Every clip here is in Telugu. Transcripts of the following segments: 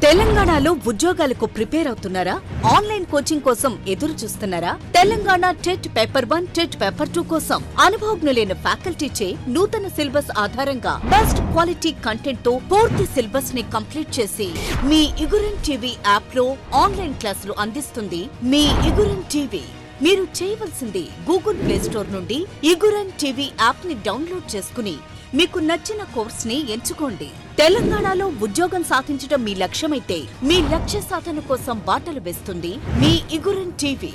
తెలంగాణలో ఉద్యోగాలకు ప్రిపేర్ అవుతున్నారా? ఆన్లైన్ కోచింగ్ కోసం ఎదురు చూస్తున్నారా? Telangana TET paper 1, TET paper 2 కోసం అనుభవజ్ఞులైన ఫ్యాకల్టీచే నూతన సిలబస్ ఆధారంగా బెస్ట్ క్వాలిటీ కంటెంట్ తో పూర్తి సిలబస్ ని కంప్లీట్ చేసి మీ ఇగురన్ టీవీ యాప్ లో ఆన్లైన్ క్లాసులు అందిస్తుంది మీ ఇగురన్ టీవీ. మీరు చేయవలసింది గూగుల్ ప్లే స్టోర్ నుండి ఇగురన్ టీవీ యాప్ ని డౌన్లోడ్ చేసుకుని మీకు నచ్చిన కోర్స్ ని ఎంచుకోండి. తెలంగాణలో ఉద్యోగం సాధించడం మీ లక్ష్యమైతే మీ లక్ష్య సాధన కోసం బాటలు వేస్తుంది మీ ఇగురన్ టీవీ.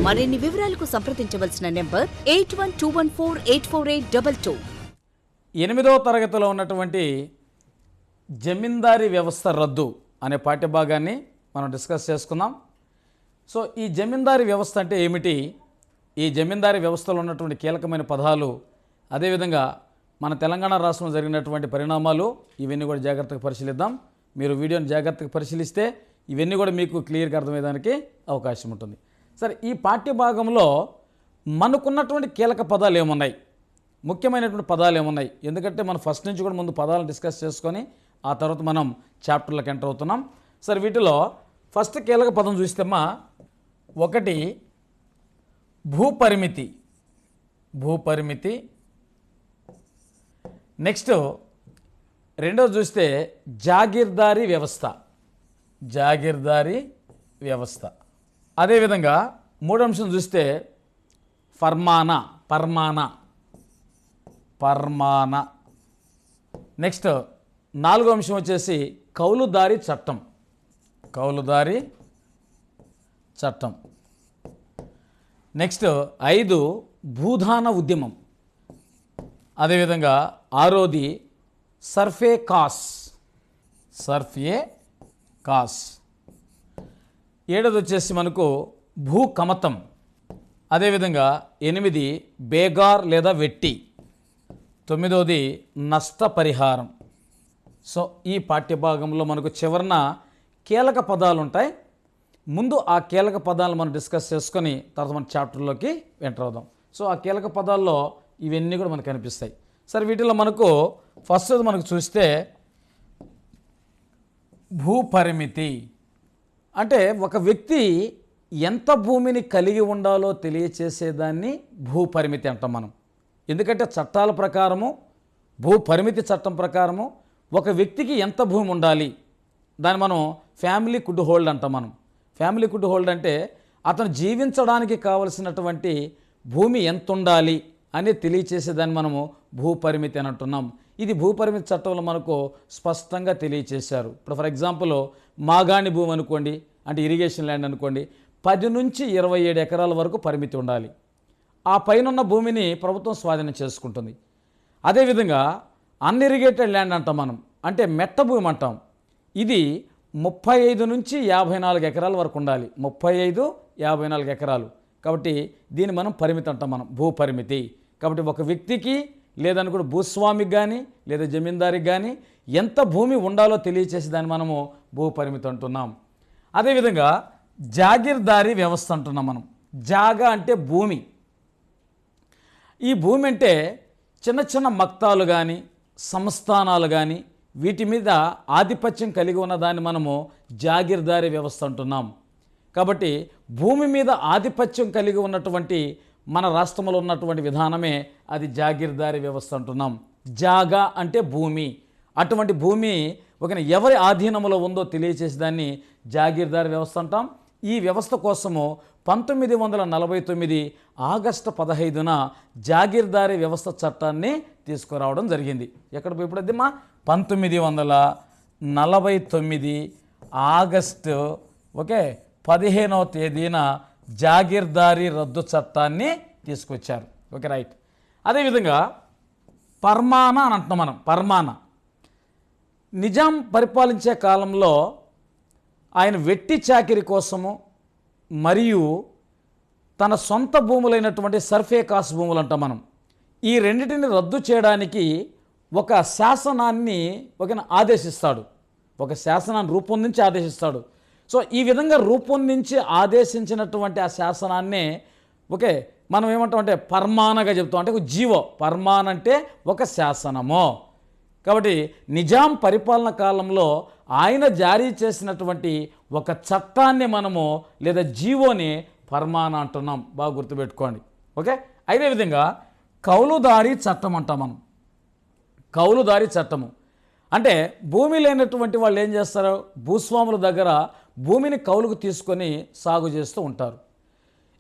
మరిన్ని వివరాలకు సంప్రదించవలసిన నెంబర్ 8121484822. 8వ తరగతిలో ఉన్నటువంటి జమీందారీ వ్యవస్థ రద్దు అనే పాఠ్యభాగాన్ని మనం డిస్కస్ చేసుకుందాం. సో ఈ జమీందారీ వ్యవస్థ అంటే ఏమిటి, ఈ జమీందారీ వ్యవస్థలో ఉన్నటువంటి కీలకమైన పదాలు, అదేవిధంగా మన తెలంగాణ రాష్ట్రంలో జరిగినటువంటి పరిణామాలు, ఇవన్నీ కూడా జాగ్రత్తగా పరిశీలిద్దాం. మీరు వీడియోని జాగ్రత్తగా పరిశీలిస్తే ఇవన్నీ కూడా మీకు క్లియర్గా అర్థమయ్యేదానికి అవకాశం ఉంటుంది. సరే, ఈ పాఠ్యభాగంలో మనకున్నటువంటి కీలక పదాలు ఏమున్నాయి, ముఖ్యమైనటువంటి పదాలు ఏమున్నాయి, ఎందుకంటే మనం ఫస్ట్ నుంచి కూడా ముందు పదాలను డిస్కస్ చేసుకొని ఆ తర్వాత మనం చాప్టర్లకు ఎంటర్ అవుతున్నాం. సరే, వీటిలో ఫస్ట్ కీలక పదం చూస్తేమ్మా, ఒకటి భూపరిమితి. భూపరిమితి. నెక్స్ట్ రెండోది చూస్తే జాగీర్దారీ వ్యవస్థ. జాగీర్దారీ వ్యవస్థ. అదేవిధంగా మూడో అంశం చూస్తే ఫర్మానా. పర్మానా. నెక్స్ట్ నాలుగో అంశం వచ్చేసి కౌలుదారీ చట్టం. కౌలుదారీ చట్టం. నెక్స్ట్ 5 భూదాన ఉద్యమం. అదేవిధంగా 6వది సర్ఫే కాస్. 7వది వచ్చేసి మనకు భూకమతం. అదేవిధంగా 8 బేగార్ లేదా వెట్టి. 9వది నష్టపరిహారం. సో ఈ పాఠ్యభాగంలో మనకు చివరన కీలక పదాలు ఉంటాయి. ముందు ఆ కీలక పదాలను మనం డిస్కస్ చేసుకొని తర్వాత మన చాప్టర్లోకి ఎంటర్ అవుదాం. సో ఆ కీలక పదాల్లో ఇవన్నీ కూడా మనకు కనిపిస్తాయి. సరే, వీటిలో మనకు ఫస్ట్ మనకు చూస్తే భూపరిమితి అంటే ఒక వ్యక్తి ఎంత భూమిని కలిగి ఉండాలో తెలియచేసేదాన్ని భూపరిమితి అంటాం మనం. ఎందుకంటే చట్టాల ప్రకారము, భూపరిమితి చట్టం ప్రకారము ఒక వ్యక్తికి ఎంత భూమి ఉండాలి, దాన్ని మనం ఫ్యామిలీ కుడ్ హోల్డ్ అంటాం. మనం ఫ్యామిలీ కుడ్ హోల్డ్ అంటే అతను జీవించడానికి కావలసినటువంటి భూమి ఎంత ఉండాలి అని తెలియచేసేదాన్ని మనము భూపరిమితి అని అంటున్నాం. ఇది భూపరిమితి చట్టంలో మనకు స్పష్టంగా తెలియచేశారు. ఇప్పుడు ఫర్ ఎగ్జాంపుల్ మాగాణి భూమి అనుకోండి, అంటే ఇరిగేషన్ ల్యాండ్ అనుకోండి, 10 నుంచి 27 ఎకరాల వరకు పరిమితి ఉండాలి. ఆ పైన భూమిని ప్రభుత్వం స్వాధీనం చేసుకుంటుంది. అదేవిధంగా అన్ఇరిగేటెడ్ ల్యాండ్ అంటాం మనం, అంటే మెట్ట భూమి అంటాం. ఇది 35 నుంచి 54 ఎకరాల వరకు ఉండాలి. 35-54 ఎకరాలు. కాబట్టి దీన్ని మనం పరిమితి అంటాం, మనం భూపరిమితి. కాబట్టి ఒక వ్యక్తికి లేదని కూడా భూస్వామికి కానీ లేదా జమీందారికి కానీ ఎంత భూమి ఉండాలో తెలియచేసి దాన్ని మనము భూపరిమితి అంటున్నాం. అదేవిధంగా జాగీర్దారీ వ్యవస్థ అంటున్నాం మనం. జాగా అంటే భూమి. ఈ భూమి అంటే చిన్న చిన్న మక్తాలు కానీ సంస్థానాలు కానీ వీటి మీద ఆధిపత్యం కలిగి ఉన్న దాన్ని మనము జాగీర్దారీ వ్యవస్థ అంటున్నాం. కాబట్టి భూమి మీద ఆధిపత్యం కలిగి ఉన్నటువంటి మన రాష్ట్రంలో ఉన్నటువంటి విధానమే అది జాగీర్దారీ వ్యవస్థ అంటున్నాం. జాగా అంటే భూమి. అటువంటి భూమి ఎవరి ఆధీనంలో ఉందో తెలియచేసి దాన్ని జాగీర్దారీ వ్యవస్థ అంటాం. ఈ వ్యవస్థ కోసము 1949 ఆగస్టు 15న జాగీర్దారీ వ్యవస్థ చట్టాన్ని తీసుకురావడం జరిగింది. ఇప్పుడు అదిమా 1949 ఆగస్టు 15వ తేదీన జాగీర్దారీ రద్దు చట్టాన్ని తీసుకొచ్చారు. రైట్. అదేవిధంగా పర్మానా అని అంటున్నాం మనం. పర్మానా నిజాం పరిపాలించే కాలంలో ఆయన వెట్టి చాకిరి కోసము మరియు తన సొంత భూములైనటువంటి సర్ఫే కాస్ భూములు అంటాం మనం, ఈ రెండింటిని రద్దు చేయడానికి ఒక శాసనాన్ని ఆదేశిస్తాడు. ఒక శాసనాన్ని రూపొందించి ఆదేశిస్తాడు. సో ఈ విధంగా రూపొందించి ఆదేశించినటువంటి ఆ శాసనాన్నే మనం ఏమంటాం అంటే పర్మానగా చెప్తాం. అంటే ఒక జీవో. పర్మాన్ అంటే ఒక శాసనము. కాబట్టి నిజాం పరిపాలన కాలంలో ఆయన జారీ చేసినటువంటి ఒక చట్టాన్ని మనము లేదా జీవోని ఫర్మాన్ అంటున్నాం. బాగా గుర్తుపెట్టుకోండి. ఓకే, అదేవిధంగా కౌలుదారీ చట్టం అంటాం మనం. కౌలుదారీ చట్టము అంటే భూమి లేనటువంటి వాళ్ళు ఏం చేస్తారు, భూస్వాముల దగ్గర భూమిని కౌలుకు తీసుకొని సాగు చేస్తూ ఉంటారు.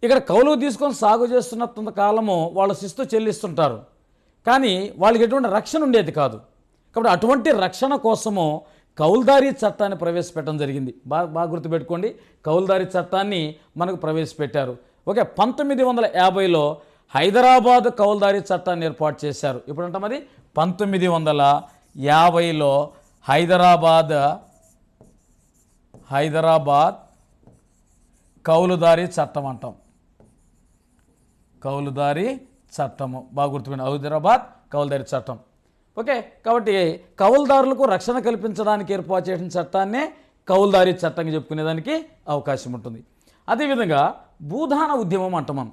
ఇక్కడ కౌలుకు తీసుకొని సాగు చేస్తున్నంత కాలము వాళ్ళ శిస్తు చెల్లిస్తుంటారు, కానీ వాళ్ళకి ఎటువంటి రక్షణ ఉండేది కాదు. కాబట్టి అటువంటి రక్షణ కోసము కౌలుదారీ చట్టాన్ని ప్రవేశపెట్టడం జరిగింది. బాగా గుర్తుపెట్టుకోండి, కౌలుదారీ చట్టాన్ని మనకు ప్రవేశపెట్టారు. ఓకే, 1950లో హైదరాబాద్ కౌలుదారీ చట్టాన్ని ఏర్పాటు చేశారు. ఇప్పుడంటే మరి 1950లో హైదరాబాద్ కౌలుదారీ చట్టం అంటాం. కౌలుదారీ చట్టము బాగా గుర్తుపెట్టుకోండి, హైదరాబాద్ కౌలుదారీ చట్టం. ఓకే, కాబట్టి కౌలుదారులకు రక్షణ కల్పించడానికి ఏర్పాటు చేసిన చట్టాన్నే కౌలుదారీ చట్టంగా చెప్పుకునేదానికి అవకాశం ఉంటుంది. అదేవిధంగా భూదాన ఉద్యమం అంటాం మనం.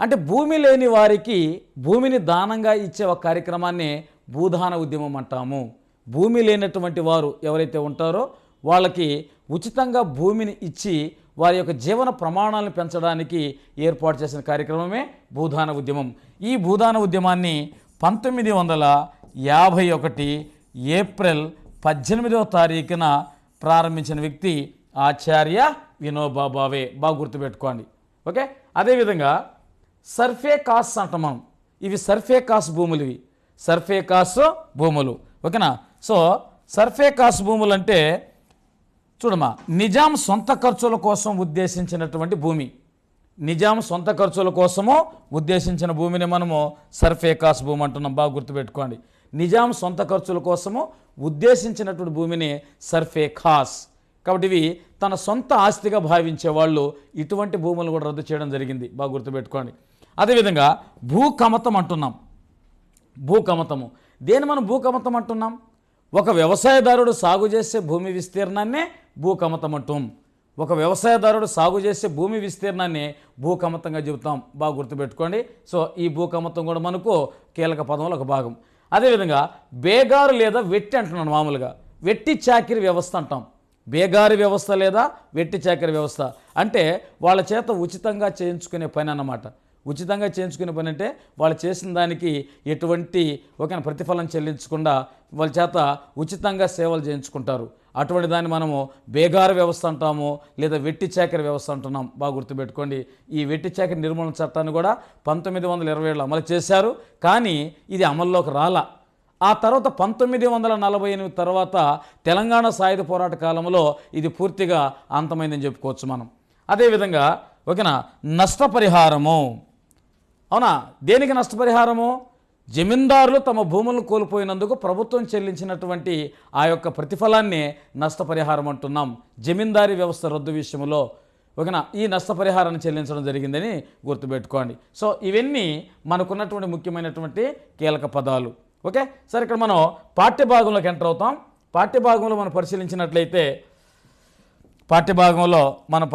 అంటే భూమి లేని వారికి భూమిని దానంగా ఇచ్చే ఒక కార్యక్రమాన్ని భూదాన ఉద్యమం అంటాము. భూమి లేనటువంటి వారు ఎవరైతే ఉంటారో వాళ్ళకి ఉచితంగా భూమిని ఇచ్చి వారి యొక్క జీవన ప్రమాణాలను పెంచడానికి ఏర్పాటు చేసిన కార్యక్రమమే భూదాన ఉద్యమం. ఈ భూదాన ఉద్యమాన్ని 1951 ఏప్రిల్ 18వ తారీఖున ప్రారంభించిన వ్యక్తి ఆచార్య వినోబా భావే. బాగా గుర్తుపెట్టుకోండి. ఓకే, అదేవిధంగా సర్ఫే కాస్ అంటాం మనం. ఇవి సర్ఫే కాస్ భూములు, ఇవి సర్ఫే కాస్ భూములు. ఓకేనా. సో సర్ఫే కాస్ భూములు అంటే చూడమ్మా, నిజాం సొంత ఖర్చుల కోసం ఉద్దేశించినటువంటి భూమి. నిజాం సొంత ఖర్చుల కోసము ఉద్దేశించిన భూమిని మనము సర్ఫే కాస్ భూమి అంటున్నాం. బాగా గుర్తుపెట్టుకోండి, నిజాం సొంత ఖర్చుల కోసము ఉద్దేశించినటువంటి భూమిని సర్ఫే ఖాస్. కాబట్టి ఇవి తన సొంత ఆస్తిగా భావించే వాళ్ళు ఇటువంటి భూములను కూడా రద్దు చేయడం జరిగింది. బాగా గుర్తుపెట్టుకోండి. అదేవిధంగా భూకమతం అంటున్నాం. భూకమతము దేని మనం భూకమతం అంటున్నాం? ఒక వ్యవసాయదారుడు సాగు చేసే భూమి విస్తీర్ణాన్నే భూకమతం అంటాం. ఒక వ్యవసాయదారుడు సాగు చేసే భూమి విస్తీర్ణాన్ని భూకమతంగా చెబుతాం. బాగా గుర్తుపెట్టుకోండి. సో ఈ భూకమతం కూడా మనకు కీలక పదంలో ఒక భాగం. అదేవిధంగా బేగారు లేదా వెట్టి అంటున్నాను. మామూలుగా వెట్టి చాకిరి వ్యవస్థ అంటాం. బేగారి వ్యవస్థ లేదా వెట్టి చాకిరి వ్యవస్థ అంటే వాళ్ళ చేత ఉచితంగా చేయించుకునే పని అన్నమాట. ఉచితంగా చేయించుకునే పని అంటే వాళ్ళు చేసిన దానికి ఎటువంటి ఒక ప్రతిఫలం చెల్లించకుండా వాళ్ళ చేత ఉచితంగా సేవలు చేయించుకుంటారు. అటువంటి దాన్ని మనము బేగార వ్యవస్థ అంటాము లేదా వెట్టి చాకరి వ్యవస్థ అంటున్నాం. బాగా గుర్తుపెట్టుకోండి. ఈ వెట్టి చాకరి నిర్మూలన చట్టాన్ని కూడా 1927లో అమలు చేశారు, కానీ ఇది అమల్లోకి రాలా. ఆ తర్వాత 1948 తర్వాత తెలంగాణ సాయుధ పోరాట కాలంలో ఇది పూర్తిగా అంతమైందని చెప్పుకోవచ్చు మనం. అదేవిధంగా ఓకేనా, నష్టపరిహారము. అవునా, దేనికి నష్టపరిహారము? జమీందారులు తమ భూములను కోల్పోయినందుకు ప్రభుత్వం చెల్లించినటువంటి ఆ యొక్క ప్రతిఫలాన్ని నష్టపరిహారం అంటున్నాం. జమీందారీ వ్యవస్థ రద్దు విషయంలో ఓకేనా ఈ నష్టపరిహారాన్ని చెల్లించడం జరిగిందని గుర్తుపెట్టుకోండి. సో ఇవన్నీ మనకున్నటువంటి ముఖ్యమైనటువంటి కీలక పదాలు. ఓకే, సరే ఇక్కడ మనం పాఠ్యభాగంలోకి ఎంటర్ అవుతాం. పాఠ్యభాగంలో మనం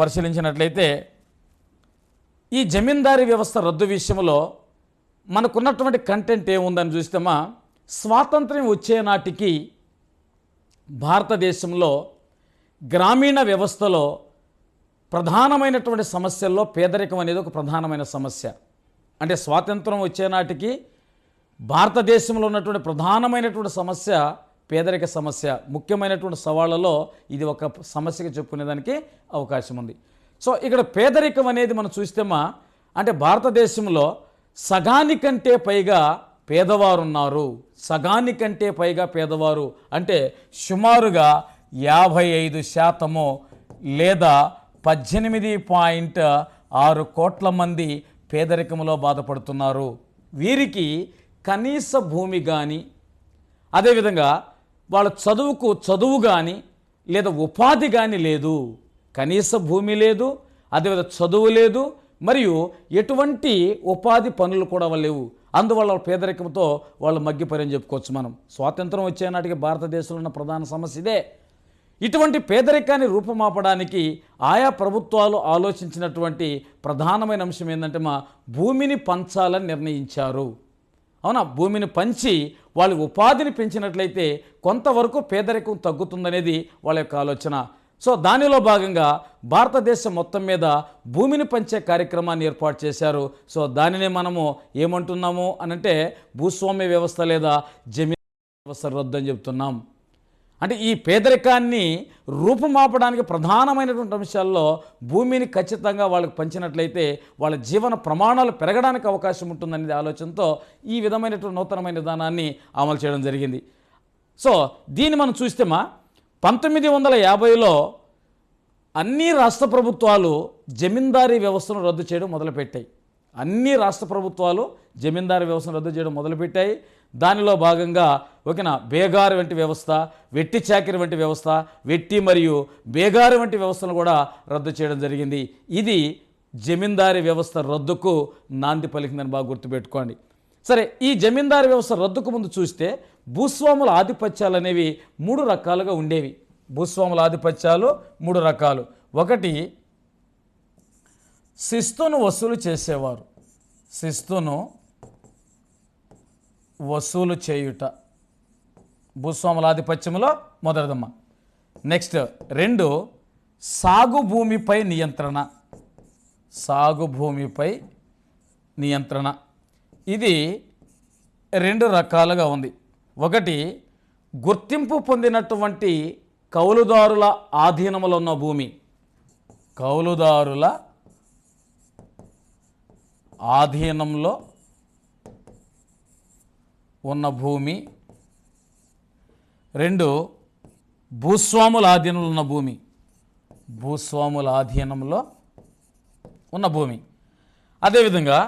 పరిశీలించినట్లయితే ఈ జమీందారీ వ్యవస్థ రద్దు విషయంలో మనకున్నటువంటి కంటెంట్ ఏముందని చూస్తేమా, స్వాతంత్ర్యం వచ్చే నాటికి భారతదేశంలో గ్రామీణ వ్యవస్థలో ప్రధానమైనటువంటి సమస్యల్లో పేదరికం అనేది ఒక ప్రధానమైన సమస్య. అంటే స్వాతంత్రం వచ్చే నాటికి భారతదేశంలో ఉన్నటువంటి ప్రధానమైనటువంటి సమస్య పేదరిక సమస్య. ముఖ్యమైనటువంటి సవాళ్ళలో ఇది ఒక సమస్యగా చెప్పుకునేదానికి అవకాశం ఉంది. సో ఇక్కడ పేదరికం అనేది మనం చూస్తేమా, అంటే భారతదేశంలో సగానికంటే పైగా పేదవారు ఉన్నారు. సగానికంటే పైగా పేదవారు అంటే సుమారుగా 55% లేదా 18.6 కోట్ల మంది పేదరికంలో బాధపడుతున్నారు. వీరికి కనీస భూమి కానీ, అదేవిధంగా వాళ్ళ చదువు కానీ లేదా ఉపాధి కానీ లేదు. కనీస భూమి లేదు, అదేవిధంగా చదువు లేదు, మరియు ఎటువంటి ఉపాధి పనులు కూడా లేవు. అందువల్ల పేదరికంతో వాళ్ళు మగ్గిపోయారని చెప్పుకోవచ్చు మనం. స్వాతంత్రం వచ్చే నాటికి భారతదేశంలో ఉన్న ప్రధాన సమస్య ఇదే. ఇటువంటి పేదరికాన్ని రూపుమాపడానికి ఆయా ప్రభుత్వాలు ఆలోచించినటువంటి ప్రధానమైన అంశం ఏంటంటే భూమిని పంచాలని నిర్ణయించారు. అవునా, భూమిని పంచి వాళ్ళ ఉపాధిని పెంచినట్లయితే కొంతవరకు పేదరికం తగ్గుతుందనేది వాళ్ళ యొక్క ఆలోచన. సో దానిలో భాగంగా భారతదేశం మొత్తం మీద భూమిని పంచే కార్యక్రమాన్ని ఏర్పాటు చేశారు. సో దానినే మనము ఏమంటున్నాము అనంటే భూస్వామ్య వ్యవస్థ లేదా జమీన్ వ్యవస్థ రద్దు అని చెప్తున్నాం. అంటే ఈ పేదరికాన్ని రూపుమాపడానికి ప్రధానమైనటువంటి అంశాల్లో భూమిని ఖచ్చితంగా వాళ్ళకి పంచినట్లయితే వాళ్ళ జీవన ప్రమాణాలు పెరగడానికి అవకాశం ఉంటుందనే ఆలోచనతో ఈ విధమైనటువంటి నూతనమైన విధానాన్ని అమలు చేయడం జరిగింది. సో దీన్ని మనం చూస్తేమా 1950లో అన్ని రాష్ట్ర ప్రభుత్వాలు జమీందారీ వ్యవస్థను రద్దు చేయడం మొదలుపెట్టాయి. అన్ని రాష్ట్ర ప్రభుత్వాలు జమీందారీ వ్యవస్థను రద్దు చేయడం మొదలుపెట్టాయి. దానిలో భాగంగా ఓకేనా బేగారు వంటి వ్యవస్థ, వెట్టి చాకిరి వంటి వ్యవస్థ, వెట్టి మరియు బేగారు వంటి వ్యవస్థను కూడా రద్దు చేయడం జరిగింది. ఇది జమీందారీ వ్యవస్థ రద్దుకు నాంది పలికిందని బాగా గుర్తుపెట్టుకోండి. సరే, ఈ జమీందారీ వ్యవస్థ రద్దుకు ముందు చూస్తే భూస్వాముల ఆధిపత్యాలు అనేవి 3 రకాలుగా ఉండేవి. భూస్వాముల ఆధిపత్యాలు 3 రకాలు. ఒకటి, శిస్తును వసూలు చేసేవారు. శిస్తును వసూలు చేయుట భూస్వాముల ఆధిపత్యంలో మొదటిదమ్మ. నెక్స్ట్ 2, సాగు భూమిపై నియంత్రణ. సాగు భూమిపై నియంత్రణ ఇది 2 రకాలుగా ఉంది. ఒకటి, గుర్తింపు పొందినటువంటి కౌలుదారుల ఆధీనంలో ఉన్న భూమి. కౌలుదారుల ఆధీనంలో ఉన్న భూమి. 2, భూస్వాముల ఆధీనంలో ఉన్న భూమి. భూస్వాముల ఆధీనంలో ఉన్న భూమి. అదేవిధంగా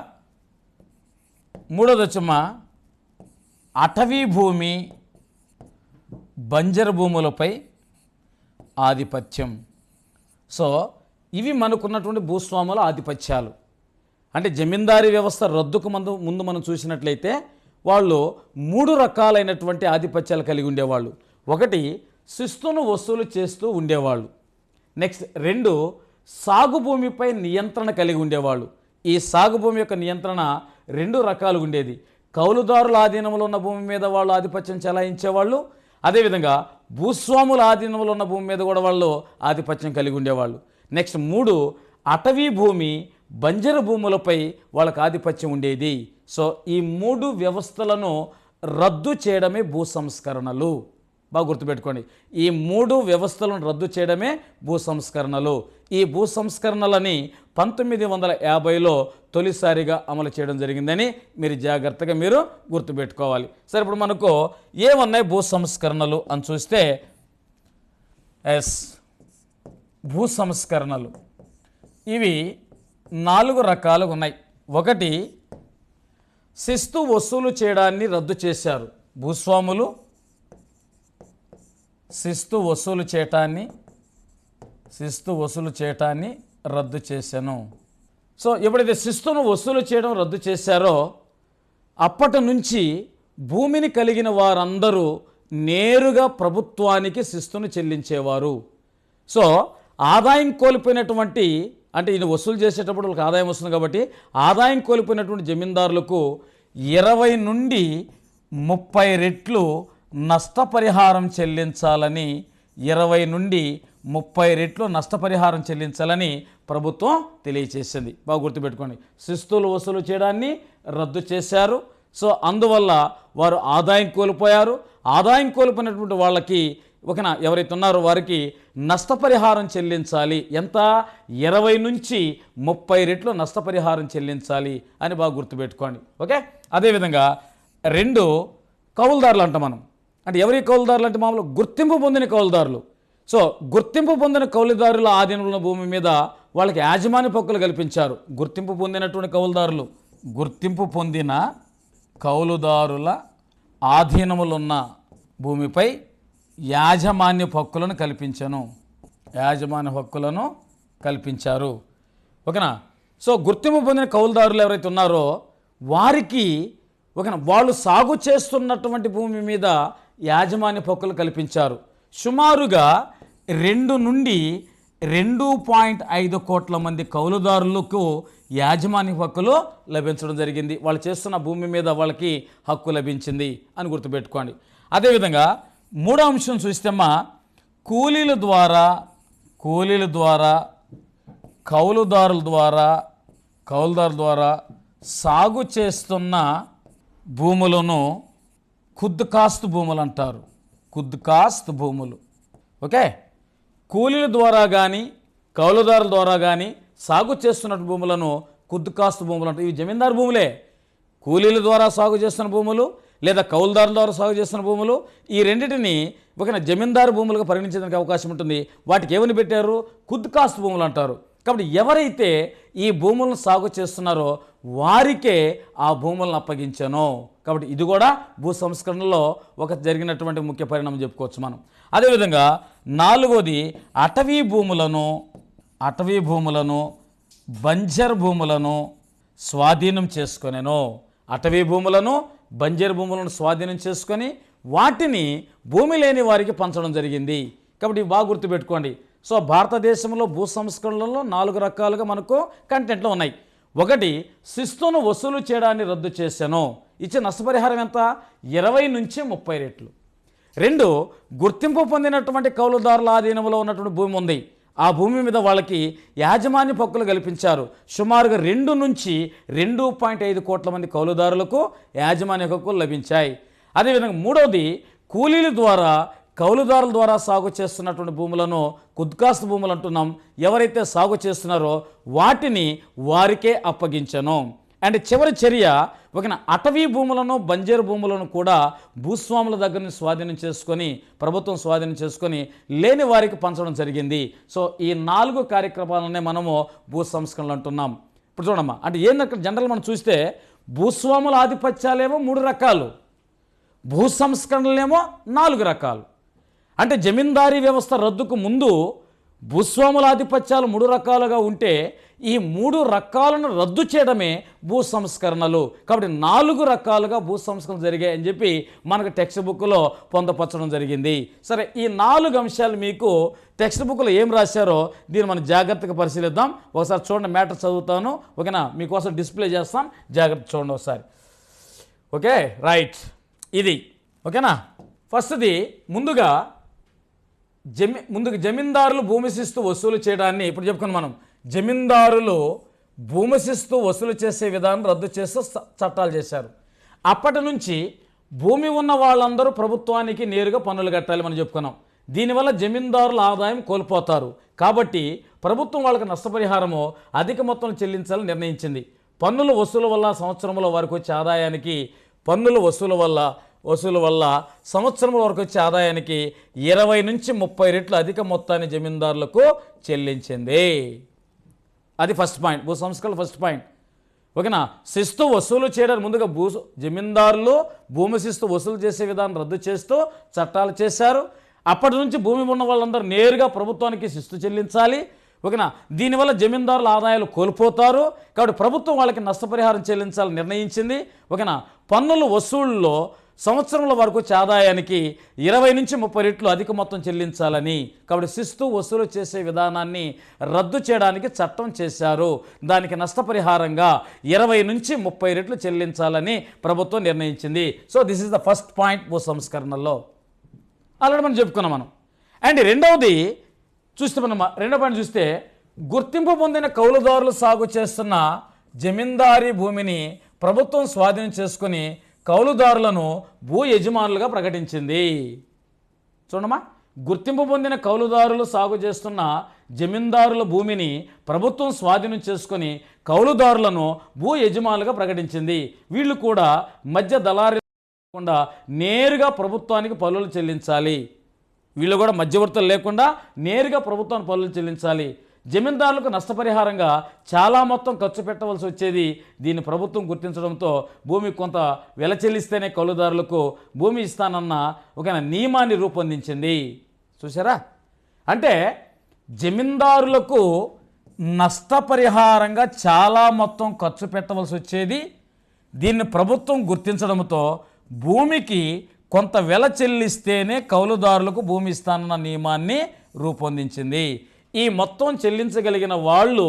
3వది వచ్చమ్మా అటవీ భూమి, బంజరు భూములపై ఆధిపత్యం. సో ఇవి మనకున్నటువంటి భూస్వాముల ఆధిపత్యాలు. అంటే జమీందారీ వ్యవస్థ రద్దుకు ముందు మనం చూసినట్లయితే వాళ్ళు 3 రకాలైనటువంటి ఆధిపత్యాలు కలిగి ఉండేవాళ్ళు. ఒకటి, శిస్తును వసూలు చేస్తూ ఉండేవాళ్ళు. నెక్స్ట్ 2, సాగు భూమిపై నియంత్రణ కలిగి ఉండేవాళ్ళు. ఈ సాగు భూమి యొక్క నియంత్రణ 2 రకాలు ఉండేది. కౌలుదారుల ఆధీనంలో ఉన్న భూమి మీద వాళ్ళు ఆధిపత్యం చెలాయించేవాళ్ళు. అదేవిధంగా భూస్వాముల ఆధీనంలో ఉన్న భూమి మీద కూడా వాళ్ళు ఆధిపత్యం కలిగి ఉండేవాళ్ళు. నెక్స్ట్ 3, అటవీ భూమి, బంజరు భూములపై వాళ్ళకి ఆధిపత్యం ఉండేది. సో ఈ 3 వ్యవస్థలను రద్దు చేయడమే భూ సంస్కరణలు. బాగా గుర్తుపెట్టుకోండి, ఈ 3 వ్యవస్థలను రద్దు చేయడమే భూ సంస్కరణలు. ఈ భూ సంస్కరణలని 1950లో తొలిసారిగా అమలు చేయడం జరిగిందని మీరు జాగ్రత్తగా గుర్తుపెట్టుకోవాలి. సరే, ఇప్పుడు మనకు ఏమన్నాయి భూ సంస్కరణలు అని చూస్తే, భూ సంస్కరణలు ఇవి 4 రకాలుగా ఉన్నాయి. ఒకటి, శిస్తు వసూలు చేయడాన్ని రద్దు చేశారు. భూస్వాములు శిస్తు వసూలు చేయటాన్ని రద్దు చేశాను. సో ఎప్పుడైతే శిస్తును వసూలు చేయడం రద్దు చేశారో అప్పటి నుంచి భూమిని కలిగిన వారందరూ నేరుగా ప్రభుత్వానికి శిస్తును చెల్లించేవారు. సో ఆదాయం కోల్పోయినటువంటి, అంటే ఇది వసూలు చేసేటప్పుడు వాళ్ళకి ఆదాయం వస్తుంది కాబట్టి ఆదాయం కోల్పోయినటువంటి జమీందారులకు 20 నుండి 30 రెట్లు నష్టపరిహారం చెల్లించాలని, 20 నుండి 30 రెట్లు నష్టపరిహారం చెల్లించాలని ప్రభుత్వం తెలియచేసింది. బాగా గుర్తుపెట్టుకోండి, శిస్తులు వసూలు చేయడాన్ని రద్దు చేశారు. సో అందువల్ల వారు ఆదాయం కోల్పోయారు. ఆదాయం కోల్పోయినటువంటి వాళ్ళకి ఎవరైతే ఉన్నారో వారికి నష్టపరిహారం చెల్లించాలి. ఎంత? 20 నుంచి 30 రెట్లు నష్టపరిహారం చెల్లించాలి అని బాగా గుర్తుపెట్టుకోండి. ఓకే, అదేవిధంగా 2, కౌలుదారులు అంటాం మనం. అంటే ఎవరి కౌలుదారులు అంటే మామూలు గుర్తింపు పొందిన కౌలుదారులు. సో గుర్తింపు పొందిన కౌలుదారుల ఆధీనంలో భూమి మీద వాళ్ళకి యాజమాన్య హక్కులు కల్పించారు. గుర్తింపు పొందినటువంటి కౌలుదారులు, గుర్తింపు పొందిన కౌలుదారుల ఆధీనములో ఉన్న భూమిపై యాజమాన్య హక్కులను కల్పించారు. ఓకేనా? సో గుర్తింపు పొందిన కౌలుదారులు ఎవరైతే ఉన్నారో వారికి వాళ్ళు సాగు చేస్తున్నటువంటి భూమి మీద యాజమాన్య హక్కులు కల్పించారు. సుమారుగా 2 నుండి 2.5 కోట్ల మంది కౌలుదారులకు యాజమాన్య హక్కులు లభించడం జరిగింది. వాళ్ళు చేస్తున్న భూమి మీద వాళ్ళకి హక్కు లభించింది అని గుర్తుపెట్టుకోండి. అదేవిధంగా మూడో అంశం చూస్తేమ్మా కూలీల ద్వారా కౌలుదారుల ద్వారా సాగు చేస్తున్న భూములను ఖుద్కాస్త్ భూములు అంటారు. ఖుద్కాస్త్ భూములు. ఓకే, కూలీల ద్వారా కానీ కౌలుదారుల ద్వారా కానీ సాగు చేస్తున్న భూములను ఖుద్కాస్త్ భూములు అంటారు. ఇవి జమీందారు భూములే. కూలీల ద్వారా సాగు చేస్తున్న భూములు లేదా కౌలుదారుల ద్వారా సాగు చేస్తున్న భూములు, ఈ రెండింటిని ఒక జమీందారు భూములుగా పరిగణించడానికి అవకాశం ఉంటుంది. వాటికి ఏమని పెట్టారు? ఖుద్కాస్త్ భూములు అంటారు. కాబట్టి ఎవరైతే ఈ భూములను సాగు చేస్తున్నారో వారికే ఆ భూములను అప్పగించాను. కాబట్టి ఇది కూడా భూ సంస్కరణలో ఒక జరిగినటువంటి ముఖ్య పరిణామం చెప్పుకోవచ్చు మనం. అదేవిధంగా నాలుగోది అటవీ భూములను బంజర్ భూములను స్వాధీనం చేసుకొనెను. అటవీ భూములను బంజర్ భూములను స్వాధీనం చేసుకొని వాటిని భూమి లేని వారికి పంచడం జరిగింది. కాబట్టి బాగా గుర్తుపెట్టుకోండి. సో భారతదేశంలో భూ సంస్కరణలలో 4 రకాలుగా మనకు కంటెంట్లో ఉన్నాయి. ఒకటి, శిస్తును వసూలు చేయడాన్ని రద్దు చేశాను. ఇచ్చే నష్టపరిహారం ఎంత? 20 నుంచి 30 రెట్లు. 2, గుర్తింపు పొందినటువంటి కౌలుదారుల ఆధీనంలో ఉన్నటువంటి భూమి ఉంది. ఆ భూమి మీద వాళ్ళకి యాజమాన్య హక్కులు కల్పించారు. సుమారుగా 2 నుంచి 2.5 కోట్ల మంది కౌలుదారులకు యాజమాన్య హక్కులు లభించాయి. అదేవిధంగా మూడవది, కూలీల ద్వారా కౌలుదారుల ద్వారా సాగు చేస్తున్నటువంటి భూములను ఖుద్కాస్త్ భూములు అంటున్నాం. ఎవరైతే సాగు చేస్తున్నారో వాటిని వారికే అప్పగించను. అండ్ చివరి చర్య, ఒక అటవీ భూములను బంజరు భూములను కూడా భూస్వాముల దగ్గర నుంచి స్వాధీనం చేసుకొని ప్రభుత్వం స్వాధీనం చేసుకొని లేని వారికి పంచడం జరిగింది. సో ఈ 4 కార్యక్రమాలనే మనము భూ సంస్కరణలు అంటున్నాం. ఇప్పుడు చూడమ్మా, అంటే ఏంటంటే జనరల్ మనం చూస్తే భూస్వాముల ఆధిపత్యాలేమో 3 రకాలు, భూ సంస్కరణలేమో 4 రకాలు. అంటే జమీందారీ వ్యవస్థ రద్దుకు ముందు భూస్వాముల ఆధిపత్యాలు 3 రకాలుగా ఉంటే ఈ 3 రకాలను రద్దు చేయడమే భూ సంస్కరణలు. కాబట్టి 4 రకాలుగా భూ సంస్కరణలు జరిగాయి అని చెప్పి మనకు టెక్స్ట్ బుక్లో పొందపరచడం జరిగింది. సరే, ఈ 4 అంశాలు మీకు టెక్స్ట్ బుక్లో ఏం రాశారో దీన్ని మనం జాగ్రత్తగా పరిశీలిద్దాం. ఒకసారి చూడండి, మ్యాటర్ చదువుతాను. ఓకేనా, మీకోసం డిస్ప్లే చేస్తాం, జాగ్రత్త చూడండి ఒకసారి. ఓకే, రైట్, ఇది ఓకేనా. ఫస్ట్ది ముందుగా జమీందారులు భూమి శిస్తు వసూలు చేయడాన్ని ఇప్పుడు చెప్పుకున్నాం మనం. జమీందారులు భూమి శిస్తు వసూలు చేసే విధానం రద్దు చేస్తూ చట్టాలు చేశారు. అప్పటి నుంచి భూమి ఉన్న వాళ్ళందరూ ప్రభుత్వానికి నేరుగా పన్నులు కట్టాలి మనం చెప్పుకున్నాం. దీనివల్ల జమీందారుల ఆదాయం కోల్పోతారు. కాబట్టి ప్రభుత్వం వాళ్ళకి నష్టపరిహారము అధిక మొత్తం చెల్లించాలని నిర్ణయించింది. పన్నుల వసూలు వల్ల సంవత్సరంలో వారికి వచ్చే ఆదాయానికి పన్నుల వసూలు వల్ల సంవత్సరం వరకు వచ్చే ఆదాయానికి 20 నుంచి 30 రెట్లు అధిక మొత్తాన్ని జమీందారులకు చెల్లించింది. అది ఫస్ట్ పాయింట్, భూ సంస్కరణ ఫస్ట్ పాయింట్. ఓకేనా. శిస్తు వసూలు చేయడానికి ముందుగా జమీందారులు భూమి శిస్తు వసూలు చేసే విధానం రద్దు చేస్తూ చట్టాలు చేశారు. అప్పటి నుంచి భూమి ఉన్న వాళ్ళందరూ నేరుగా ప్రభుత్వానికి శిస్తు చెల్లించాలి. ఓకేనా. దీనివల్ల జమీందారుల ఆదాయాలు కోల్పోతారు. కాబట్టి ప్రభుత్వం వాళ్ళకి నష్టపరిహారం చెల్లించాలని నిర్ణయించింది. ఓకేనా. పన్నుల వసూళ్ళలో సంవత్సరంలో వరకు వచ్చే ఆదాయానికి 20 నుంచి 30 రెట్లు అధిక మొత్తం చెల్లించాలని, కాబట్టి శిస్తు వసూలు చేసే విధానాన్ని రద్దు చేయడానికి చట్టం చేశారు. దానికి నష్టపరిహారంగా 20 నుంచి 30 రెట్లు చెల్లించాలని ప్రభుత్వం నిర్ణయించింది. So this is the first point భూ సంస్కరణలో. ఆల్రెడీ మనం చెప్పుకున్నాం మనం. అండ్ రెండవది చూస్తే రెండో పాయింట్ చూస్తే, గుర్తింపు పొందిన కౌలుదారులు సాగు చేస్తున్న జమీందారీ భూమిని ప్రభుత్వం స్వాధీనం చేసుకుని కౌలుదారులను భూ యజమానులుగా ప్రకటించింది. చూడమ్మా, గుర్తింపు పొందిన కౌలుదారులు సాగు చేస్తున్న జమీందారుల భూమిని ప్రభుత్వం స్వాధీనం చేసుకొని కౌలుదారులను భూ యజమానులుగా ప్రకటించింది. వీళ్ళు కూడా మధ్య దళారీ లేకుండా నేరుగా ప్రభుత్వానికి పన్నులు చెల్లించాలి. వీళ్ళు కూడా మధ్యవర్తులు లేకుండా నేరుగా ప్రభుత్వానికి పన్నులు చెల్లించాలి. జమీందారులకు నష్టపరిహారంగా చాలా మొత్తం ఖర్చు పెట్టవలసి వచ్చేది. దీన్ని ప్రభుత్వం గుర్తించడంతో భూమి కొంత వెల చెల్లిస్తేనే కౌలుదారులకు భూమి ఇస్తానన్న ఒక నియమాన్ని రూపొందించింది. చూసారా, అంటే జమీందారులకు నష్టపరిహారంగా చాలా మొత్తం ఖర్చు పెట్టవలసి వచ్చేది. దీన్ని ప్రభుత్వం గుర్తించడంతో భూమికి కొంత వెల చెల్లిస్తేనే కౌలుదారులకు భూమి ఇస్తానన్న నియమాన్ని రూపొందించింది. ఈ మొత్తం చెల్లించగలిగిన వాళ్ళు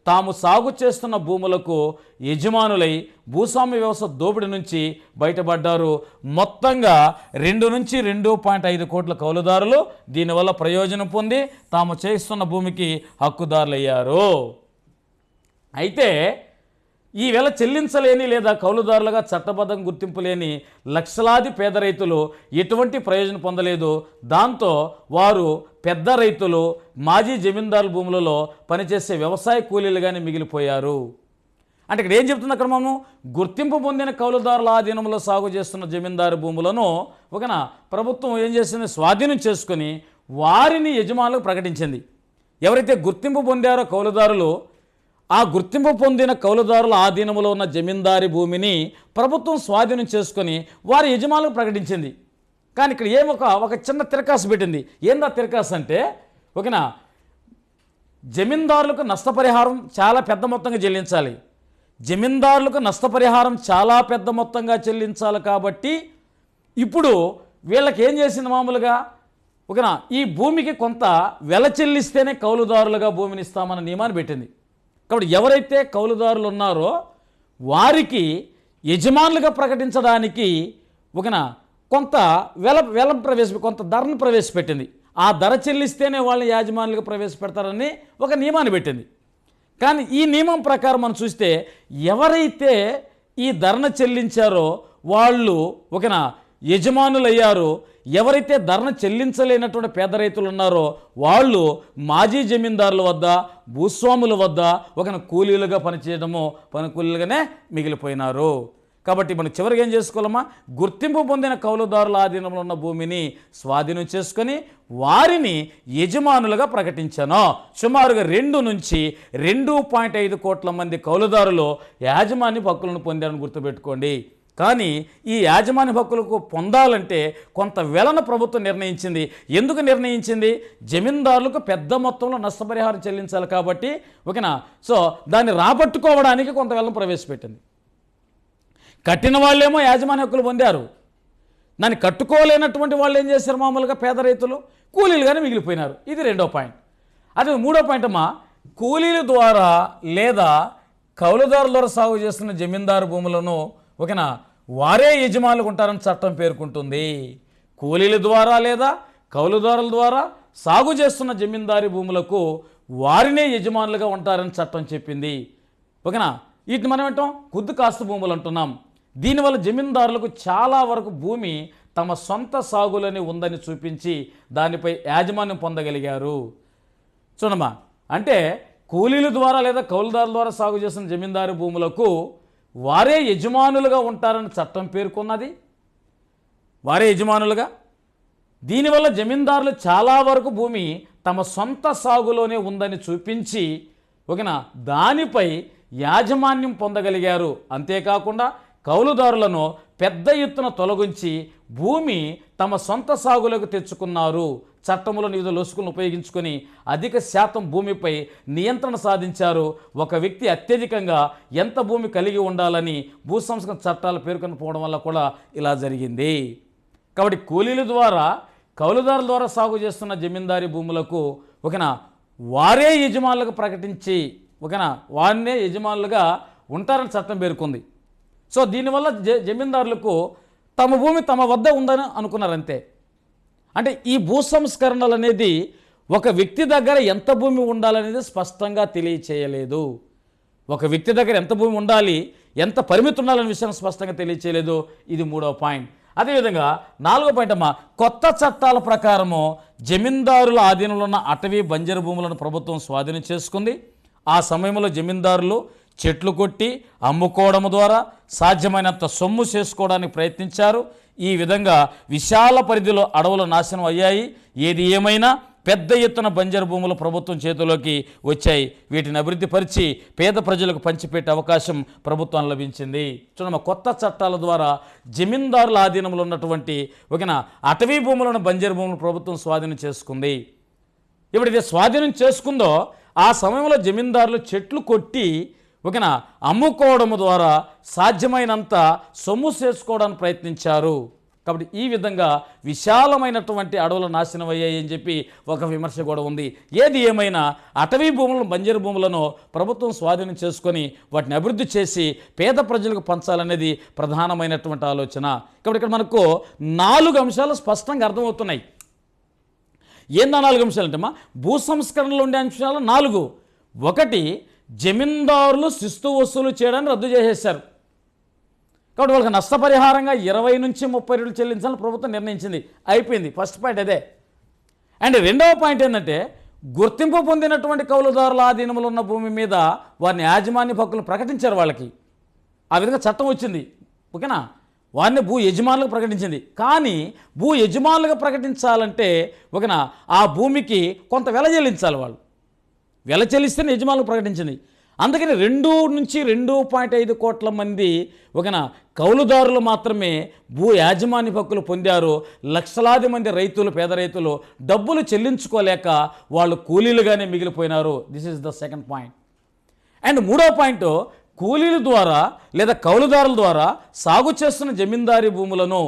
తాము సాగు చేస్తున్న భూములకు యజమానులై భూస్వామ్య వ్యవస్థ దోపిడీ నుంచి బయటపడ్డారు. మొత్తంగా 2 నుంచి 2.5 కోట్ల కౌలుదారులు దీనివల్ల ప్రయోజనం పొంది తాము చేస్తున్న భూమికి హక్కుదారులయ్యారు. అయితే ఈవేళ చెల్లించలేని లేదా కౌలుదారులుగా చట్టబద్ధం గుర్తింపు లేని లక్షలాది పేద రైతులు ఎటువంటి ప్రయోజనం పొందలేదు. దాంతో వారు పెద్ద రైతులు, మాజీ జమీందారుల భూములలో పనిచేసే వ్యవసాయ కూలీలుగానే మిగిలిపోయారు. అంటే ఇక్కడ ఏం చెప్తుంది, అక్కడ మనము గుర్తింపు పొందిన కౌలుదారుల ఆధీనంలో సాగు చేస్తున్న జమీందారు భూములను ప్రభుత్వం ఏం చేసింది, స్వాధీనం చేసుకొని వారిని యజమానులకు ప్రకటించింది. ఎవరైతే గుర్తింపు పొందారో కౌలుదారులు, ఆ గుర్తింపు పొందిన కౌలుదారుల ఆధీనంలో ఉన్న జమీందారీ భూమిని ప్రభుత్వం స్వాధీనం చేసుకొని వారి యజమానులకు ప్రకటించింది. కానీ ఇక్కడ ఒక చిన్న తిరకాసు పెట్టింది. ఏందా తిరకాసు అంటే, జమీందారులకు నష్టపరిహారం చాలా పెద్ద మొత్తంగా చెల్లించాలి. జమీందారులకు నష్టపరిహారం చాలా పెద్ద మొత్తంగా చెల్లించాలి. కాబట్టి ఇప్పుడు వీళ్ళకి ఏం చేసింది, మామూలుగా ఈ భూమికి కొంత వెల చెల్లిస్తేనే కౌలుదారులుగా భూమిని ఇస్తామన్న నియమాన్ని పెట్టింది. కాబట్టి ఎవరైతే కౌలుదారులు ఉన్నారో వారికి యజమానులుగా ప్రకటించడానికి కొంత కొంత ధరను ప్రవేశపెట్టింది. ఆ ధర చెల్లిస్తేనే వాళ్ళని యాజమానులుగా ప్రవేశపెడతారని ఒక నియమాన్ని పెట్టింది. కానీ ఈ నియమం ప్రకారం మనం చూస్తే ఎవరైతే ఈ ధరను చెల్లించారో వాళ్ళు యజమానులయ్యారు. ఎవరైతే ధరను చెల్లించలేనటువంటి పేద రైతులు ఉన్నారో వాళ్ళు మాజీ జమీందారుల వద్ద, భూస్వాముల వద్ద కూలీలుగా పనిచేయడము, కూలీలుగానే మిగిలిపోయినారు. కాబట్టి మనం చివరికి ఏం చేసుకోవాలమ్మా, గుర్తింపు పొందిన కౌలుదారుల ఆధీనంలో ఉన్న భూమిని స్వాధీనం చేసుకొని వారిని యజమానులుగా ప్రకటించాను. సుమారుగా 2 నుంచి 2.5 కోట్ల మంది కౌలుదారులు యాజమాన్య హక్కులను పొందారని గుర్తుపెట్టుకోండి. కానీ ఈ యాజమాన్య హక్కులకు పొందాలంటే కొంత వెలను ప్రభుత్వం నిర్ణయించింది. ఎందుకు నిర్ణయించింది? జమీందారులకు పెద్ద మొత్తంలో నష్టపరిహారం చెల్లించాలి కాబట్టి సో దాన్ని రాబట్టుకోవడానికి కొంత వెలను ప్రవేశపెట్టింది. కట్టిన వాళ్ళేమో యాజమాన్య హక్కులు పొందారు. దాన్ని కట్టుకోలేనటువంటి వాళ్ళు ఏం చేశారు, మామూలుగా పేద రైతులు కూలీలుగానే మిగిలిపోయినారు. ఇది 2వ పాయింట్. అదే 3వ పాయింట్ అమ్మా, కూలీల ద్వారా లేదా కౌలుదారుల ద్వారా సాగు చేస్తున్న జమీందారు భూములను వారే యజమానులు ఉంటారని చట్టం పేర్కొంటుంది. కూలీల ద్వారా లేదా కౌలుదారుల ద్వారా సాగు చేస్తున్న జమీందారీ భూములకు వారినే యజమానులుగా ఉంటారని చట్టం చెప్పింది. వీటిని మనం ఏంటాం, కుద్దు కాస్త భూములు అంటున్నాం. దీనివల్ల జమీందారులకు చాలా వరకు భూమి తమ సొంత సాగులని ఉందని చూపించి దానిపై యాజమాన్యం పొందగలిగారు. చూడమ్మా, అంటే కూలీల ద్వారా లేదా కౌలుదారుల ద్వారా సాగు చేస్తున్న జమీందారీ భూములకు వారే యజమానులుగా ఉంటారని చట్టం పేర్కొన్నది. వారే యజమానులుగా. దీనివల్ల జమీందారులు చాలా వరకు భూమి తమ సొంత సాగులోనే ఉందని చూపించి దానిపై యాజమాన్యం పొందగలిగారు. అంతేకాకుండా కౌలుదారులను పెద్ద ఎత్తున తొలగించి భూమి తమ సొంత సాగులోకి తెచ్చుకున్నారు. చట్టంలోని వివిధ లొసుకులను ఉపయోగించుకొని అధిక శాతం భూమిపై నియంత్రణ సాధించారు. ఒక వ్యక్తి అత్యధికంగా ఎంత భూమి కలిగి ఉండాలని భూ సంస్కరణ చట్టాలు పేర్కొని పోవడం వల్ల కూడా ఇలా జరిగింది. కాబట్టి కూలీల ద్వారా కౌలుదారుల ద్వారా సాగు చేస్తున్న జమీందారీ భూములకు వారే యజమానులుగా ప్రకటించి వారినే యజమానులుగా ఉంటారని చట్టం పేర్కొంది. సో దీనివల్ల జమీందారులకు తమ భూమి తమ వద్ద ఉందని అనుకున్నారంతే. అంటే ఈ భూ సంస్కరణలు అనేది ఒక వ్యక్తి దగ్గర ఎంత భూమి ఉండాలనేది స్పష్టంగా తెలియచేయలేదు. ఒక వ్యక్తి దగ్గర ఎంత భూమి ఉండాలి, ఎంత పరిమితి ఉండాలనే విషయం స్పష్టంగా తెలియచేయలేదు. ఇది 3వ పాయింట్. అదేవిధంగా 4వ పాయింట్ అమ్మా, కొత్త చట్టాల ప్రకారము జమీందారుల ఆధీనంలో ఉన్న అటవీ బంజరు భూములను ప్రభుత్వం స్వాధీనం చేసుకుంది. ఆ సమయంలో జమీందారులు చెట్లు కొట్టి అమ్ముకోవడం ద్వారా సాధ్యమైనంత సొమ్ము చేసుకోవడానికి ప్రయత్నించారు. ఈ విధంగా విశాల పరిధిలో అడవులు నాశనం అయ్యాయి. ఏది ఏమైనా పెద్ద ఎత్తున బంజరు భూములు ప్రభుత్వం చేతిలోకి వచ్చాయి. వీటిని అభివృద్ధి పరిచి పేద ప్రజలకు పంచిపెట్టే అవకాశం ప్రభుత్వం లభించింది. చూడమ్మ, కొత్త చట్టాల ద్వారా జమీందారుల ఆధీనంలో ఉన్నటువంటి అటవీ భూములను బంజరు భూములు ప్రభుత్వం స్వాధీనం చేసుకుంది. ఎప్పుడైతే స్వాధీనం చేసుకుందో ఆ సమయంలో జమీందారులు చెట్లు కొట్టి అమ్ముకోవడం ద్వారా సాధ్యమైనంత సొమ్ము చేసుకోవడానికి ప్రయత్నించారు. కాబట్టి ఈ విధంగా విశాలమైనటువంటి అడవులు నాశనం అయ్యాయి అని చెప్పి ఒక విమర్శ కూడా ఉంది. ఏది ఏమైనా అటవీ భూములను, బంజరు భూములను ప్రభుత్వం స్వాధీనం చేసుకొని వాటిని అభివృద్ధి చేసి పేద ప్రజలకు పంచాలనేది ప్రధానమైనటువంటి ఆలోచన. కాబట్టి ఇక్కడ మనకు 4 అంశాలు స్పష్టంగా అర్థమవుతున్నాయి. ఏందా 4 అంశాలు అంటే భూ సంస్కరణలో ఉండే అంశాలు 4. 1, జమీందారులు శిస్తు వసూలు చేయడాన్ని రద్దు చేసేశారు. కాబట్టి వాళ్ళకి నష్టపరిహారంగా 20 నుంచి 30 రెట్లు చెల్లించాలని ప్రభుత్వం నిర్ణయించింది. అయిపోయింది. ఫస్ట్ పాయింట్ అదే. అండ్ రెండవ పాయింట్ ఏంటంటే గుర్తింపు పొందినటువంటి కౌలుదారుల ఆధీనంలో ఉన్న భూమి మీద వారిని యాజమాన్య హక్కులు ప్రకటించారు వాళ్ళకి. ఆ విధంగా చట్టం వచ్చింది. ఓకేనా? వారిని భూ యజమానులకు ప్రకటించింది. కానీ భూ యజమానులుగా ప్రకటించాలంటే ఓకేనా ఆ భూమికి కొంత వెల చెల్లించాలి. వాళ్ళు వెల చెల్లిస్తేనే యజమానులకు ప్రకటించింది. అందుకని 2 నుంచి 2.5 కోట్ల మంది ఓకేనా కౌలుదారులు మాత్రమే భూ యాజమాన్య హక్కులు పొందారు. లక్షలాది మంది రైతులు, పేద రైతులు డబ్బులు చెల్లించుకోలేక వాళ్ళు కూలీలుగానే మిగిలిపోయినారు. This is the second point. And 3వ పాయింట్, కూలీల ద్వారా లేదా కౌలుదారుల ద్వారా సాగు చేస్తున్న జమీందారీ భూములను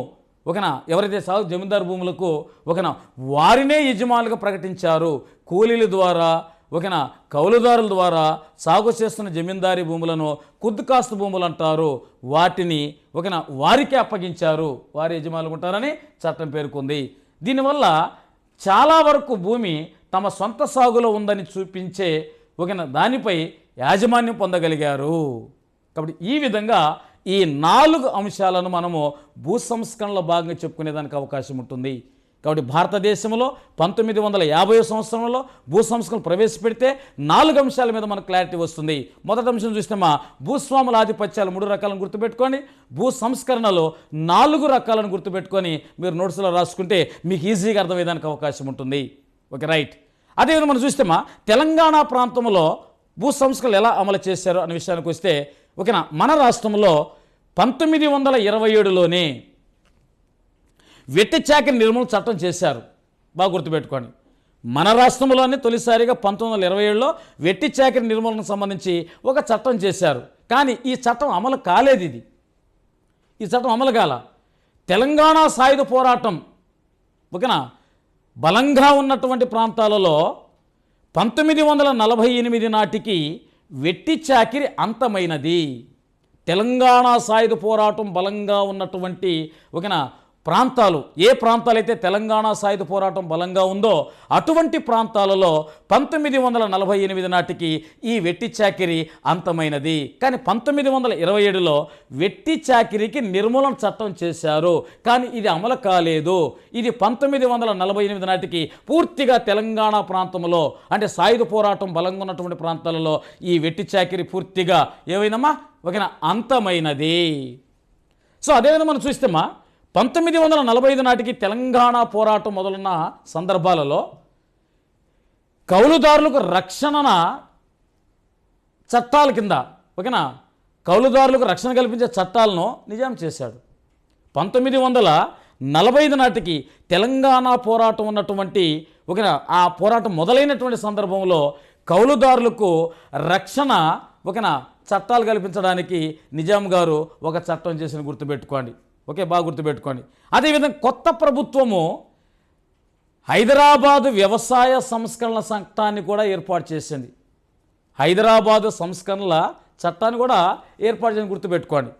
ఓకేనా ఎవరైతే జమీందారు భూములకు ఓకేనా వారినే యజమానులుగా ప్రకటించారు. కూలీల ద్వారా ఓకేనా కౌలుదారుల ద్వారా సాగు చేస్తున్న జమీందారీ భూములను కుద్దుకాస్తు భూములు అంటారు. వాటిని ఓకేనా వారికే అప్పగించారు. వారి యజమానులు ఉంటారని చట్టం పేర్కొంది. దీనివల్ల చాలా వరకు భూమి తమ సొంత సాగులో ఉందని చూపించే ఓకేనా దానిపై యాజమాన్యం పొందగలిగారు. కాబట్టి ఈ విధంగా ఈ 4 అంశాలను మనము భూ సంస్కరణలో భాగంగా చెప్పుకునేదానికి అవకాశం ఉంటుంది. కాబట్టి భారతదేశంలో 1950 సంవత్సరంలో భూ సంస్కరణ ప్రవేశపెడితే 4 అంశాల మీద మనకు క్లారిటీ వస్తుంది. మొదటి అంశం చూసినామా భూస్వాముల ఆధిపత్యాలు 3 రకాలను గుర్తుపెట్టుకొని, భూ సంస్కరణలో 4 రకాలను గుర్తుపెట్టుకొని మీరు నోట్స్లో రాసుకుంటే మీకు ఈజీగా అర్థమయ్యేదానికి అవకాశం ఉంటుంది. Okay, right. అదేవిధంగా మనం చూస్తేమా తెలంగాణ ప్రాంతంలో భూ సంస్కరణలు ఎలా అమలు చేశారు అనే విషయానికి వస్తే ఓకేనా మన రాష్ట్రంలో 1927లోనే వెట్టి చాకిరి నిర్మూలన చట్టం చేశారు. బాగా గుర్తుపెట్టుకోండి. మన రాష్ట్రంలోనే తొలిసారిగా 1927లో వెట్టి చాకిరి నిర్మూలనకు సంబంధించి ఒక చట్టం చేశారు. కానీ ఈ చట్టం అమలు కాలేదు. ఈ చట్టం అమలు కాల. తెలంగాణ సాయుధ పోరాటం ఓకేనా బలంగా ఉన్నటువంటి ప్రాంతాలలో 1948 నాటికి వెట్టి చాకిరి అంతమైనది. తెలంగాణ సాయుధ పోరాటం బలంగా ఉన్నటువంటి ఓకేనా ప్రాంతాలు, ఏ ప్రాంతాలైతే తెలంగాణ సాయుధ పోరాటం బలంగా ఉందో అటువంటి ప్రాంతాలలో 1948 నాటికి ఈ వెట్టి చాకిరి అంతమైనది. కానీ 1927లో వెట్టి చాకిరికి నిర్మూలన చట్టం చేశారు. కానీ ఇది అమలు కాలేదు. ఇది 1948 నాటికి పూర్తిగా తెలంగాణ ప్రాంతంలో అంటే సాయుధ పోరాటం బలంగా ఉన్నటువంటి ప్రాంతాలలో ఈ వెట్టి చాకిరి పూర్తిగా ఏమైందమ్మా ఓకేనా అంతమైనది. సో అదేవిధంగా మనం చూస్తేమా 1945 నాటికి తెలంగాణ పోరాటం మొదలున్న సందర్భాలలో కౌలుదారులకు రక్షణ చట్టాల కింద ఓకేనా కౌలుదారులకు రక్షణ కల్పించే చట్టాలను నిజాం చేశాడు. 1945 నాటికి తెలంగాణ పోరాటం ఉన్నటువంటి ఓకేనా ఆ పోరాటం మొదలైనటువంటి సందర్భంలో కౌలుదారులకు రక్షణ ఓకేనా చట్టాలు కల్పించడానికి నిజాం గారు ఒక చట్టం చేసిన గుర్తుపెట్టుకోండి. ఓకే, బాగా గుర్తుపెట్టుకోండి. అదేవిధంగా కొత్త ప్రభుత్వము హైదరాబాదు వ్యవసాయ సంస్కరణల చట్టాన్ని కూడా ఏర్పాటు చేసింది. హైదరాబాదు సంస్కరణల చట్టాన్ని కూడా ఏర్పాటు చేసి గుర్తుపెట్టుకోండి.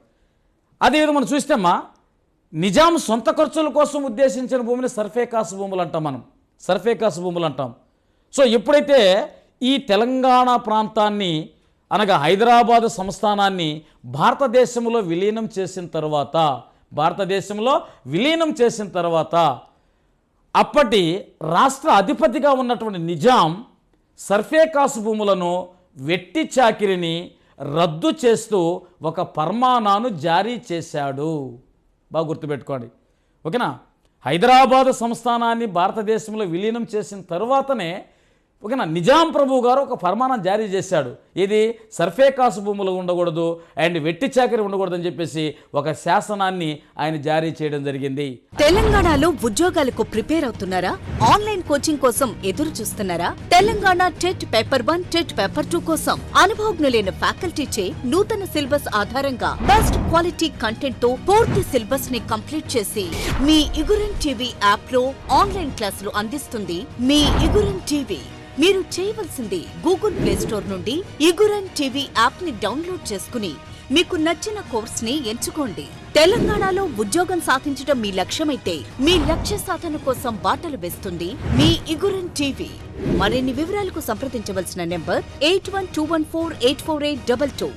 అదేవిధంగా మనం చూస్తేమా నిజాం సొంత ఖర్చుల కోసం ఉద్దేశించిన భూమిని సర్ఫేకాసు భూములు అంటాం. మనం సర్ఫేకాసు భూములు అంటాం. సో ఎప్పుడైతే ఈ తెలంగాణ ప్రాంతాన్ని అనగా హైదరాబాదు సంస్థానాన్ని భారతదేశంలో విలీనం చేసిన తర్వాత అప్పటి రాష్ట్ర అధిపతిగా ఉన్నటువంటి నిజాం సర్ఫేకాసు భూములను వెట్టి చాకిరిని రద్దు చేస్తూ ఒక ఫర్మానాను జారీ చేశాడు. బాగా గుర్తుపెట్టుకోండి. ఓకేనా, హైదరాబాదు సంస్థానాన్ని భారతదేశంలో విలీనం చేసిన తర్వాతనే ఓకేనా నిజాం ప్రభు గారు ఒక ఫర్మానం జారీ చేశాడు. ఇది సర్ఫేకాసు భూములు ఉండకూడదు అండ్ వెట్టి చాకిరి ఉండకూడదు అని చెప్పేసి ఒక శాసనాన్ని ఆయన జారీ చేయడం జరిగింది. తెలంగాణలో ఉద్యోగాలకు ప్రిపేర్ అవుతున్నారా? ఆన్లైన్ కోచింగ్ కోసం ఎదురు చూస్తున్నారా? Telangana TET paper 1, TET paper 2 కోసం అనుభవజ్ఞులైన ఫ్యాకల్టీచే నూతన సిలబస్ ఆధారంగా బెస్ట్ క్వాలిటీ కంటెంట్ తో పూర్తి సిలబస్ ని కంప్లీట్ చేసి మీ ఇగురన్ టీవీ యాప్ లో ఆన్లైన్ క్లాసులు అందిస్తుంది మీ ఇగురన్ టీవీ. మీరు చేయవలసింది గూగుల్ ప్లే స్టోర్ నుండి ఇగురన్ టీవీ యాప్ ని డౌన్లోడ్ చేసుకుని మీకు నచ్చిన కోర్స్ ని ఎంచుకోండి. తెలంగాణలో ఉద్యోగం సాధించడం మీ లక్ష్యమైతే మీ లక్ష్య సాధన కోసం బాటలు వేస్తుంది మీ ఇగురన్ టీవీ. మరిన్ని వివరాలకు సంప్రదించవలసిన నెంబర్ 8121484822.